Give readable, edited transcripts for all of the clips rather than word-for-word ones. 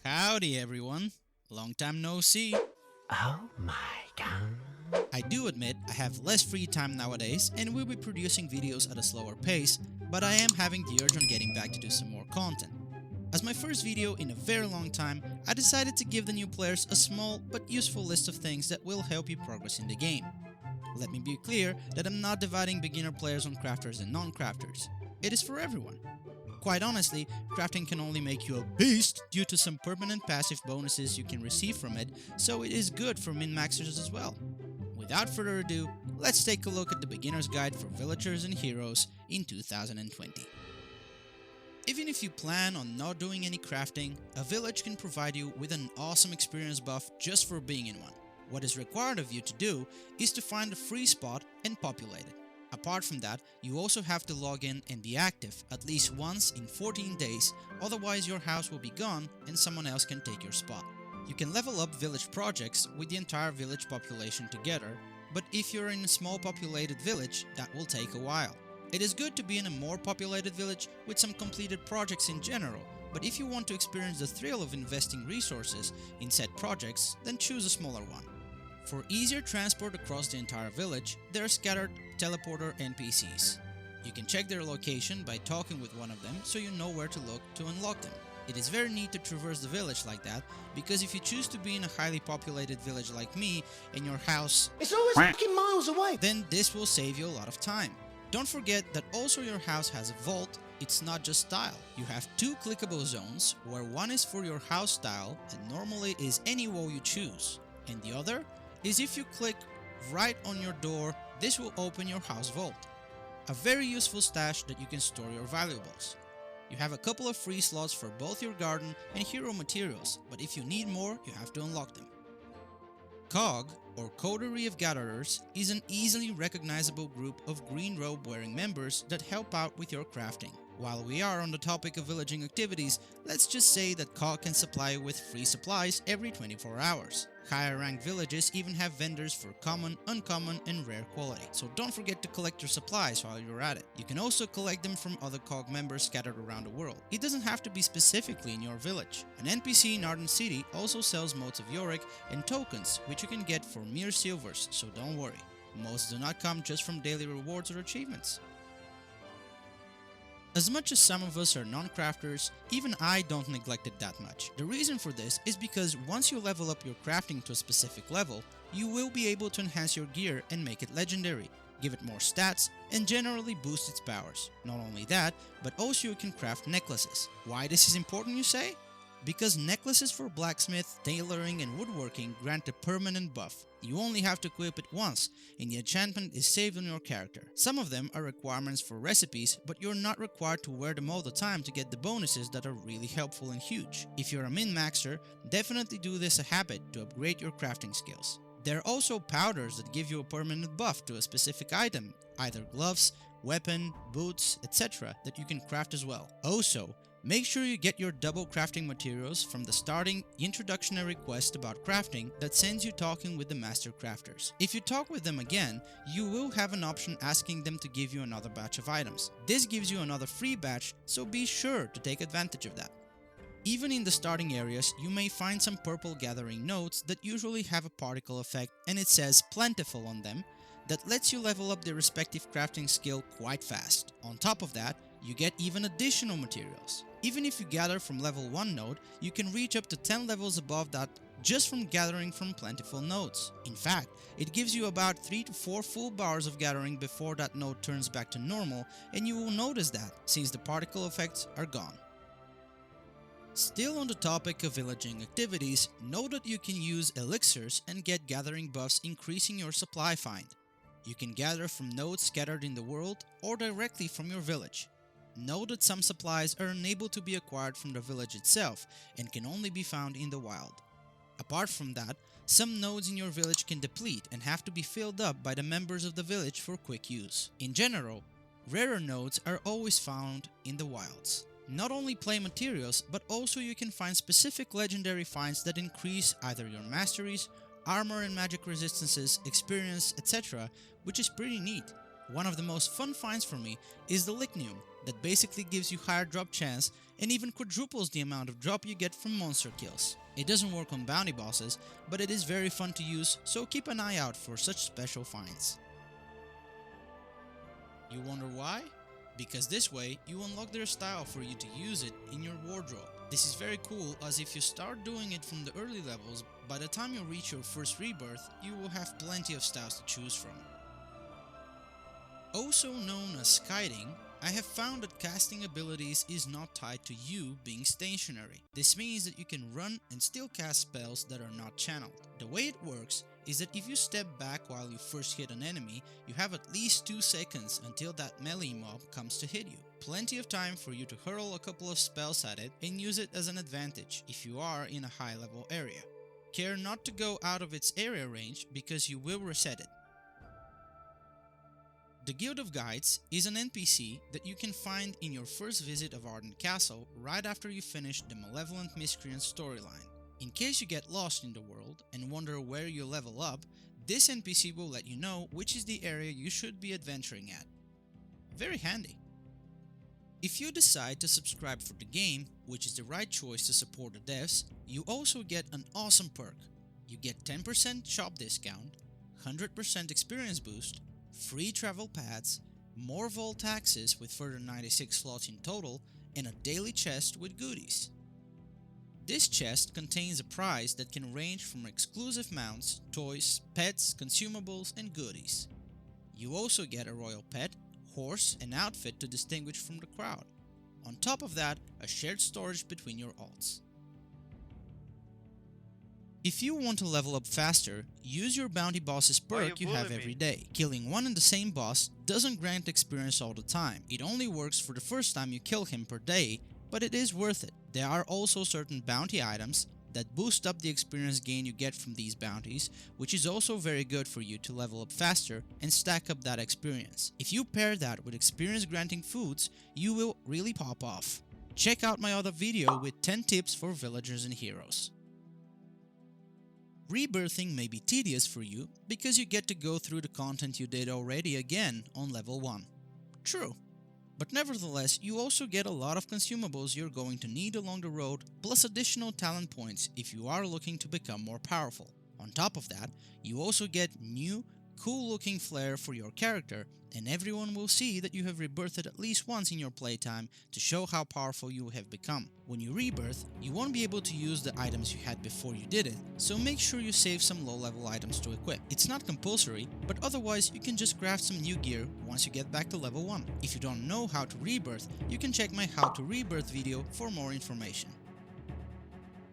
Howdy everyone, long time no see. Oh my god. I do admit I have less free time nowadays and will be producing videos at a slower pace, but I am having the urge on getting back to do some more content. As my first video in a very long time, I decided to give the new players a small but useful list of things that will help you progress in the game. Let me be clear that I'm not dividing beginner players on crafters and non-crafters. It is for everyone. Quite honestly, crafting can only make you a beast due to some permanent passive bonuses you can receive from it, so it is good for min-maxers as well. Without further ado, let's take a look at the beginner's guide for villagers and heroes in 2020. Even if you plan on not doing any crafting, a village can provide you with an awesome experience buff just for being in one. What is required of you to do is to find a free spot and populate it. Apart from that, you also have to log in and be active at least once in 14 days, otherwise your house will be gone and someone else can take your spot. You can level up village projects with the entire village population together, but if you're in a small populated village, that will take a while. It is good to be in a more populated village with some completed projects in general, but if you want to experience the thrill of investing resources in said projects, then choose a smaller one. For easier transport across the entire village, there are scattered teleporter NPCs. You can check their location by talking with one of them so you know where to look to unlock them. It is very neat to traverse the village like that, because if you choose to be in a highly populated village like me and your house It's always fucking miles away. then this will save you a lot of time. Don't forget that also your house has a vault. It's not just style. You have two clickable zones, where one is for your house style and normally is any wall you choose, and the other is if you click right on your door, this will open your house vault. A very useful stash that you can store your valuables. You have a couple of free slots for both your garden and hero materials, but if you need more, you have to unlock them. COG, or Coterie of Gatherers, is an easily recognizable group of green robe wearing members that help out with your crafting. While we are on the topic of villaging activities, let's just say that COG can supply you with free supplies every 24 hours. Higher ranked villages even have vendors for common, uncommon and rare quality, so don't forget to collect your supplies while you're at it. You can also collect them from other COG members scattered around the world. It doesn't have to be specifically in your village. An NPC in Arden City also sells motes of Yorick and tokens, which you can get for mere silvers, so don't worry. Most do not come just from daily rewards or achievements. As much as some of us are non-crafters, even I don't neglect it that much. The reason for this is because once you level up your crafting to a specific level, you will be able to enhance your gear and make it legendary, give it more stats, and generally boost its powers. Not only that, but also you can craft necklaces. Why this is important, you say? Because necklaces for blacksmith, tailoring and woodworking grant a permanent buff. You only have to equip it once, and the enchantment is saved on your character. Some of them are requirements for recipes, but you're not required to wear them all the time to get the bonuses that are really helpful and huge. If you're a min-maxer, definitely do this a habit to upgrade your crafting skills. There are also powders that give you a permanent buff to a specific item, either gloves, weapon, boots, etc. that you can craft as well. Also, make sure you get your double crafting materials from the starting introductory quest about crafting that sends you talking with the master crafters. If you talk with them again, you will have an option asking them to give you another batch of items. This gives you another free batch, so be sure to take advantage of that. Even in the starting areas, you may find some purple gathering nodes that usually have a particle effect and it says plentiful on them, that lets you level up their respective crafting skill quite fast. On top of that, you get even additional materials. Even if you gather from level 1 node, you can reach up to 10 levels above that just from gathering from plentiful nodes. In fact, it gives you about 3 to 4 full bars of gathering before that node turns back to normal, and you will notice that, since the particle effects are gone. Still on the topic of villaging activities, know that you can use elixirs and get gathering buffs increasing your supply find. You can gather from nodes scattered in the world or directly from your village. Know that some supplies are unable to be acquired from the village itself and can only be found in the wild. Apart from that, some nodes in your village can deplete and have to be filled up by the members of the village for quick use. In general, rarer nodes are always found in the wilds. Not only play materials, but also you can find specific legendary finds that increase either your masteries armor and magic resistances, experience, etc., which is pretty neat. One of the most fun finds for me is the Lichnium, that basically gives you higher drop chance and even quadruples the amount of drop you get from monster kills. It doesn't work on bounty bosses, but it is very fun to use, so keep an eye out for such special finds. You wonder why? Because this way, you unlock their style for you to use it in your wardrobe. This is very cool, as if you start doing it from the early levels, by the time you reach your first rebirth, you will have plenty of styles to choose from. Also known as kiting, I have found that casting abilities is not tied to you being stationary. This means that you can run and still cast spells that are not channeled. The way it works is that if you step back while you first hit an enemy, you have at least 2 seconds until that melee mob comes to hit you. Plenty of time for you to hurl a couple of spells at it and use it as an advantage if you are in a high level area. Care not to go out of its area range because you will reset it. The Guild of Guides is an NPC that you can find in your first visit of Ardent Castle right after you finish the Malevolent Miscreant storyline. In case you get lost in the world and wonder where you level up, this NPC will let you know which is the area you should be adventuring at. Very handy. If you decide to subscribe for the game, which is the right choice to support the devs, you also get an awesome perk. You get 10% shop discount, 100% experience boost, free travel pads, more vault taxes with further 96 slots in total, and a daily chest with goodies. This chest contains a prize that can range from exclusive mounts, toys, pets, consumables, and goodies. You also get a royal pet, horse, and outfit to distinguish from the crowd. On top of that, a shared storage between your alts. If you want to level up faster, use your bounty boss's perk you have every day. Killing one and the same boss doesn't grant experience all the time. It only works for the first time you kill him per day, but it is worth it. There are also certain bounty items that boost up the experience gain you get from these bounties, which is also very good for you to level up faster and stack up that experience. If you pair that with experience granting foods, you will really pop off. Check out my other video with 10 tips for villagers and heroes. Rebirthing may be tedious for you because you get to go through the content you did already again on level 1. True. But nevertheless, you also get a lot of consumables you're going to need along the road, plus additional talent points if you are looking to become more powerful. On top of that, you also get new, cool looking flair for your character, and everyone will see that you have rebirthed at least once in your playtime to show how powerful you have become. When you rebirth, you won't be able to use the items you had before you did it, so make sure you save some low level items to equip. It's not compulsory, but otherwise you can just craft some new gear once you get back to level 1. If you don't know how to rebirth, you can check my How to Rebirth video for more information.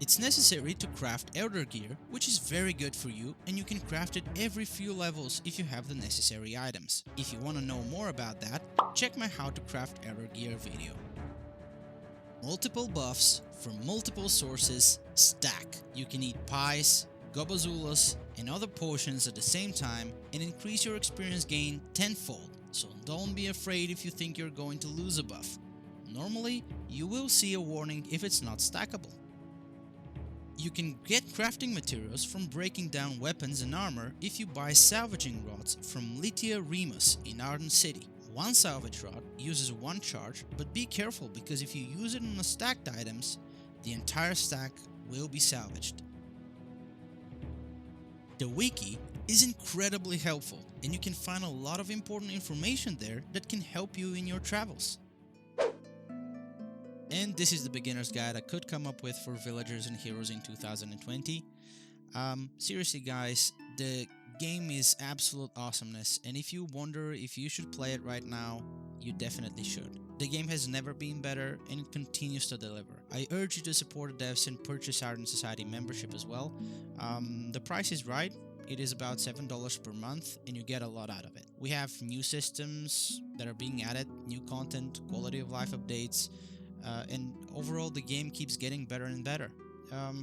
It's necessary to craft Elder Gear, which is very good for you, and you can craft it every few levels if you have the necessary items. If you want to know more about that, check my How to Craft Elder Gear video. Multiple buffs from multiple sources stack. You can eat pies, gobazulas, and other potions at the same time and increase your experience gain tenfold, so don't be afraid if you think you're going to lose a buff. Normally, you will see a warning if it's not stackable. You can get crafting materials from breaking down weapons and armor if you buy salvaging rods from Lytia Remus in Arden City. One salvage rod uses 1 charge, but be careful because if you use it on stacked items, the entire stack will be salvaged. The wiki is incredibly helpful, and you can find a lot of important information there that can help you in your travels. And this is the beginner's guide I could come up with for villagers and heroes in 2020. Seriously guys, the game is absolute awesomeness, and if you wonder if you should play it right now, you definitely should. The game has never been better, and it continues to deliver. I urge you to support the devs and purchase Arden Society membership as well. The price is right. It is about $7 per month, and you get a lot out of it. We have new systems that are being added, new content, quality of life updates, and overall the game keeps getting better and better.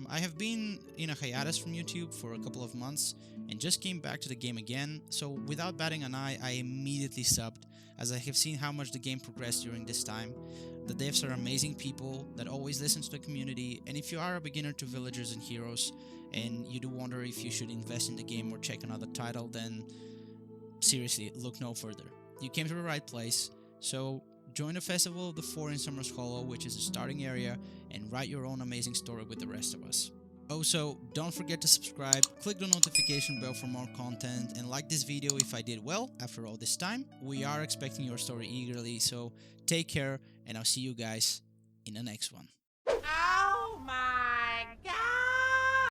I have been in a hiatus from YouTube for a couple of months and just came back to the game again, so without batting an eye, I immediately subbed, as I have seen how much the game progressed during this time. The devs are amazing people that always listen to the community, and if you are a beginner to villagers and heroes and you do wonder if you should invest in the game or check another title, then seriously, look no further. You came to the right place, so join the Festival of the Four in Summer's Hollow, which is the starting area, and write your own amazing story with the rest of us. Also, don't forget to subscribe, click the notification bell for more content, and like this video if I did well after all this time. We are expecting your story eagerly, so take care, and I'll see you guys in the next one.